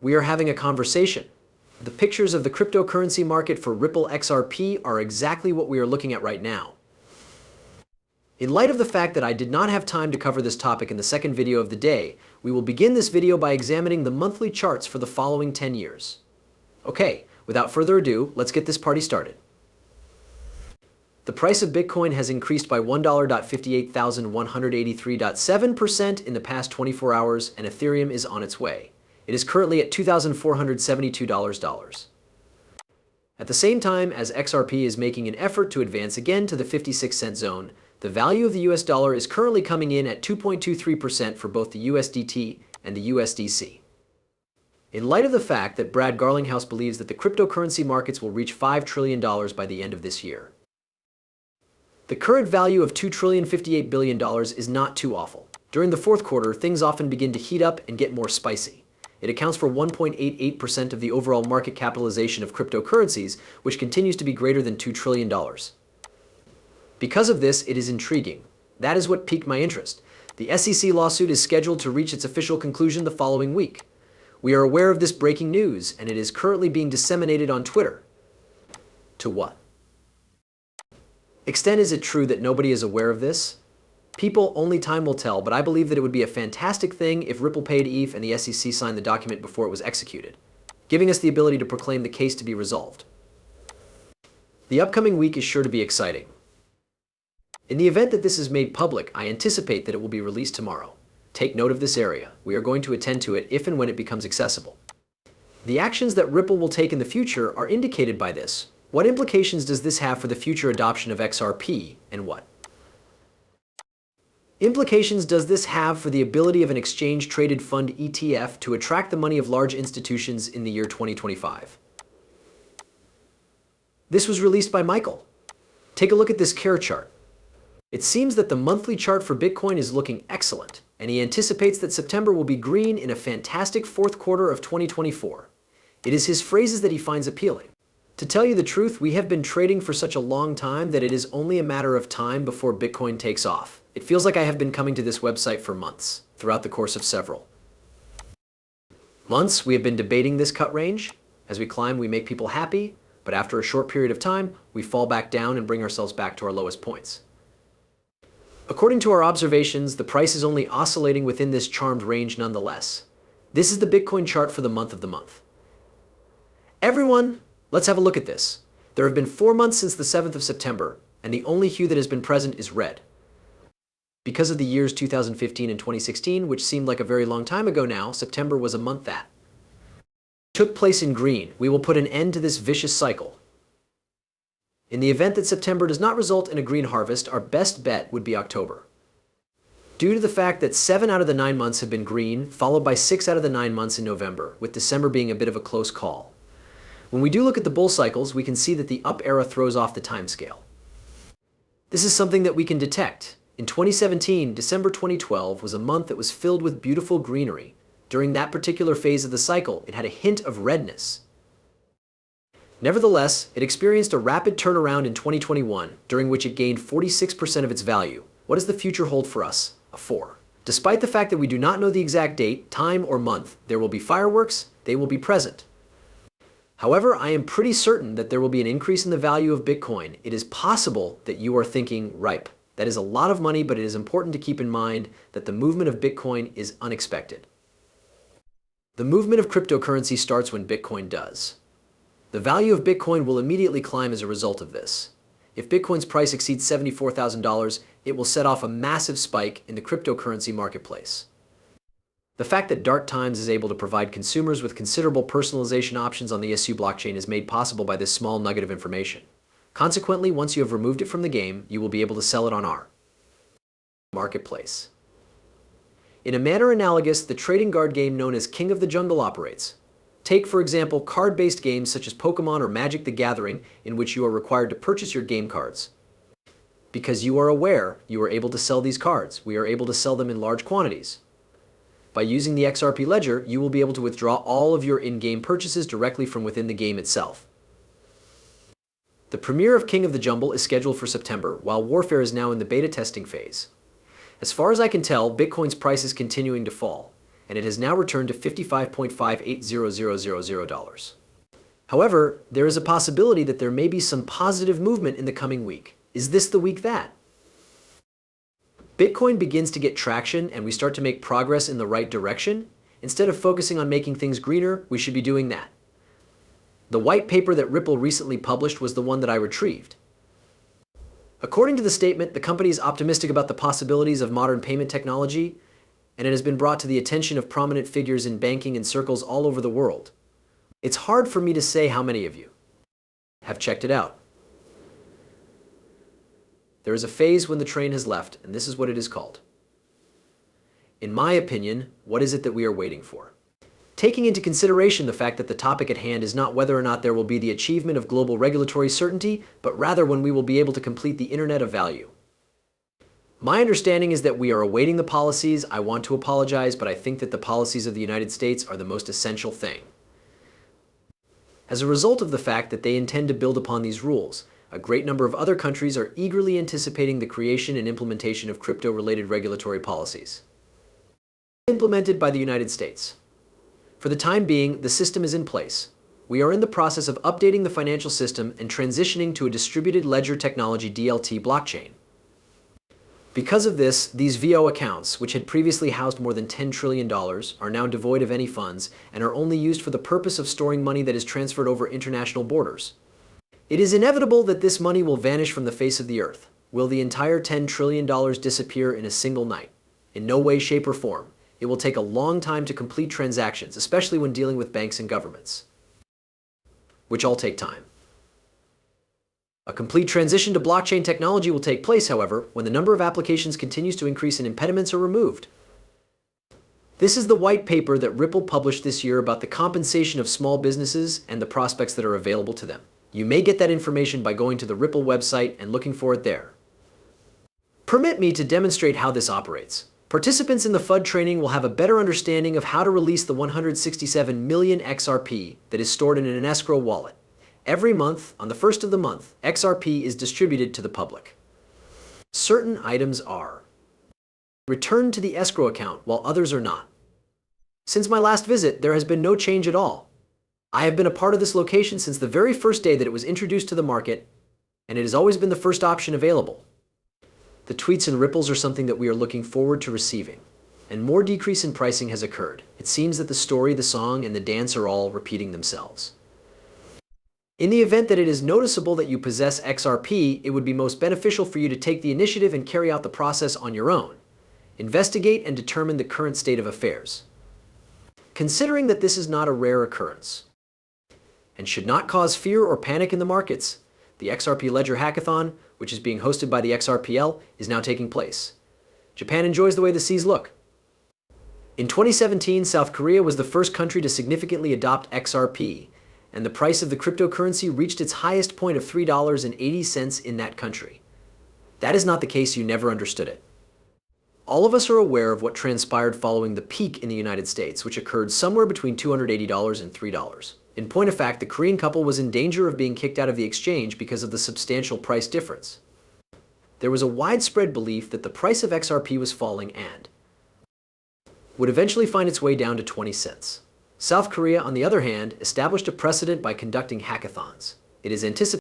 We are having a conversation. The pictures of the cryptocurrency market for Ripple XRP are exactly what we are looking at right now. In light of the fact that I did not have time to cover this topic in the second video of the day, we will begin this video by examining the monthly charts for the following 10 years. Okay, without further ado, let's get this party started. The price of Bitcoin has increased by $1,58,183.7% in the past 24 hours, and Ethereum is on its way. It is currently at $2,472. At the same time as XRP is making an effort to advance again to the 56-cent zone, the value of the US dollar is currently coming in at 2.23% for both the USDT and the USDC. In light of the fact that Brad Garlinghouse believes that the cryptocurrency markets will reach $5 trillion by the end of this year. The current value of $2,058 billion is not too awful. During the fourth quarter, things often begin to heat up and get more spicy. It accounts for 1.88% of the overall market capitalization of cryptocurrencies, which continues to be greater than $2 trillion. Because of this, it is intriguing. That is what piqued my interest. The SEC lawsuit is scheduled to reach its official conclusion the following week. We are aware of this breaking news, and it is currently being disseminated on Twitter. To what extent is it true that nobody is aware of this? People, only time will tell, but I believe that it would be a fantastic thing if Ripple paid ETH and the SEC signed the document before it was executed, giving us the ability to proclaim the case to be resolved. The upcoming week is sure to be exciting. In the event that this is made public, I anticipate that it will be released tomorrow. Take note of this area. We are going to attend to it if and when it becomes accessible. The actions that Ripple will take in the future are indicated by this. What implications does this have for the future adoption of XRP, and what implications does this have for the ability of an exchange-traded fund ETF to attract the money of large institutions in the year 2025? This was released by Michael. Take a look at this care chart. It seems that the monthly chart for Bitcoin is looking excellent, and he anticipates that September will be green in a fantastic fourth quarter of 2024. It is his phrases that he finds appealing. To tell you the truth, we have been trading for such a long time that it is only a matter of time before Bitcoin takes off. It feels like I have been coming to this website for months, throughout the course of several months. We have been debating this cut range. As we climb, we make people happy, but after a short period of time, we fall back down and bring ourselves back to our lowest points. According to our observations, the price is only oscillating within this charmed range nonetheless. This is the Bitcoin chart for the month of the month. Everyone, let's have a look at this. There have been 4 months since the 7th of September, and the only hue that has been present is red. Because of the years 2015 and 2016, which seemed like a very long time ago now, September was a month that took place in green. We will put an end to this vicious cycle. In the event that September does not result in a green harvest, our best bet would be October. Due to the fact that 7 out of the 9 months have been green, followed by 6 out of the 9 months in November, with December being a bit of a close call. When we do look at the bull cycles, we can see that the up era throws off the timescale. This is something that we can detect. In 2017, December 2012 was a month that was filled with beautiful greenery. During that particular phase of the cycle, it had a hint of redness. Nevertheless, it experienced a rapid turnaround in 2021, during which it gained 46% of its value. What does the future hold for us? A 4. Despite the fact that we do not know the exact date, time, or month, there will be fireworks, they will be present. However, I am pretty certain that there will be an increase in the value of Bitcoin. It is possible that you are thinking ripe. That is a lot of money, but it is important to keep in mind that the movement of Bitcoin is unexpected. The movement of cryptocurrency starts when Bitcoin does. The value of Bitcoin will immediately climb as a result of this. If Bitcoin's price exceeds $74,000, it will set off a massive spike in the cryptocurrency marketplace. The fact that Dark Times is able to provide consumers with considerable personalization options on the SU blockchain is made possible by this small nugget of information. Consequently, once you have removed it from the game, you will be able to sell it on our marketplace. In a manner analogous, the trading card game known as King of the Jungle operates. Take, for example, card-based games such as Pokemon or Magic the Gathering, in which you are required to purchase your game cards. Because you are aware, you are able to sell these cards. We are able to sell them in large quantities. By using the XRP ledger, you will be able to withdraw all of your in-game purchases directly from within the game itself. The premiere of King of the Jungle is scheduled for September, while Warfare is now in the beta testing phase. As far as I can tell, Bitcoin's price is continuing to fall. and it has now returned to $55.580000. However, there is a possibility that there may be some positive movement in the coming week. Is this the week that Bitcoin begins to get traction and we start to make progress in the right direction? Instead of focusing on making things greener, we should be doing that. The white paper that Ripple recently published was the one that I retrieved. According to the statement, the company is optimistic about the possibilities of modern payment technology, and it has been brought to the attention of prominent figures in banking and circles all over the world. It's hard for me to say how many of you have checked it out. There is a phase when the train has left, and this is what it is called. In my opinion, what is it that we are waiting for? Taking into consideration the fact that the topic at hand is not whether or not there will be the achievement of global regulatory certainty, but rather when we will be able to complete the Internet of Value. My understanding is that we are awaiting the policies. I want to apologize, but I think that the policies of the United States are the most essential thing. As a result of the fact that they intend to build upon these rules, a great number of other countries are eagerly anticipating the creation and implementation of crypto-related regulatory policies implemented by the United States. For the time being, the system is in place. We are in the process of updating the financial system and transitioning to a distributed ledger technology DLT blockchain. Because of this, these VO accounts, which had previously housed more than $10 trillion, are now devoid of any funds and are only used for the purpose of storing money that is transferred over international borders. It is inevitable that this money will vanish from the face of the earth. Will the entire $10 trillion disappear in a single night? In no way, shape, or form. It will take a long time to complete transactions, especially when dealing with banks and governments, which all take time. A complete transition to blockchain technology will take place, however, when the number of applications continues to increase and impediments are removed. This is the white paper that Ripple published this year about the compensation of small businesses and the prospects that are available to them. You may get that information by going to the Ripple website and looking for it there. Permit me to demonstrate how this operates. Participants in the FUD training will have a better understanding of how to release the 167 million XRP that is stored in an escrow wallet. Every month, on the first of the month, XRP is distributed to the public. Certain items are returned to the escrow account while others are not. Since my last visit, there has been no change at all. I have been a part of this location since the very first day that it was introduced to the market, and it has always been the first option available. The tweets and ripples are something that we are looking forward to receiving, and more decrease in pricing has occurred. It seems that the story, the song, and the dance are all repeating themselves. In the event that it is noticeable that you possess XRP, it would be most beneficial for you to take the initiative and carry out the process on your own. Investigate and determine the current state of affairs. Considering that this is not a rare occurrence and should not cause fear or panic in the markets, the XRP Ledger Hackathon, which is being hosted by the XRPL, is now taking place. Japan enjoys the way the seas look. In 2017, South Korea was the first country to significantly adopt XRP, and the price of the cryptocurrency reached its highest point of $3.80 in that country. That is not the case. You never understood it. All of us are aware of what transpired following the peak in the United States, which occurred somewhere between $280 and $3. In point of fact, the Korean couple was in danger of being kicked out of the exchange because of the substantial price difference. There was a widespread belief that the price of XRP was falling and would eventually find its way down to 20 cents. South Korea, on the other hand, established a precedent by conducting hackathons. It is anticipated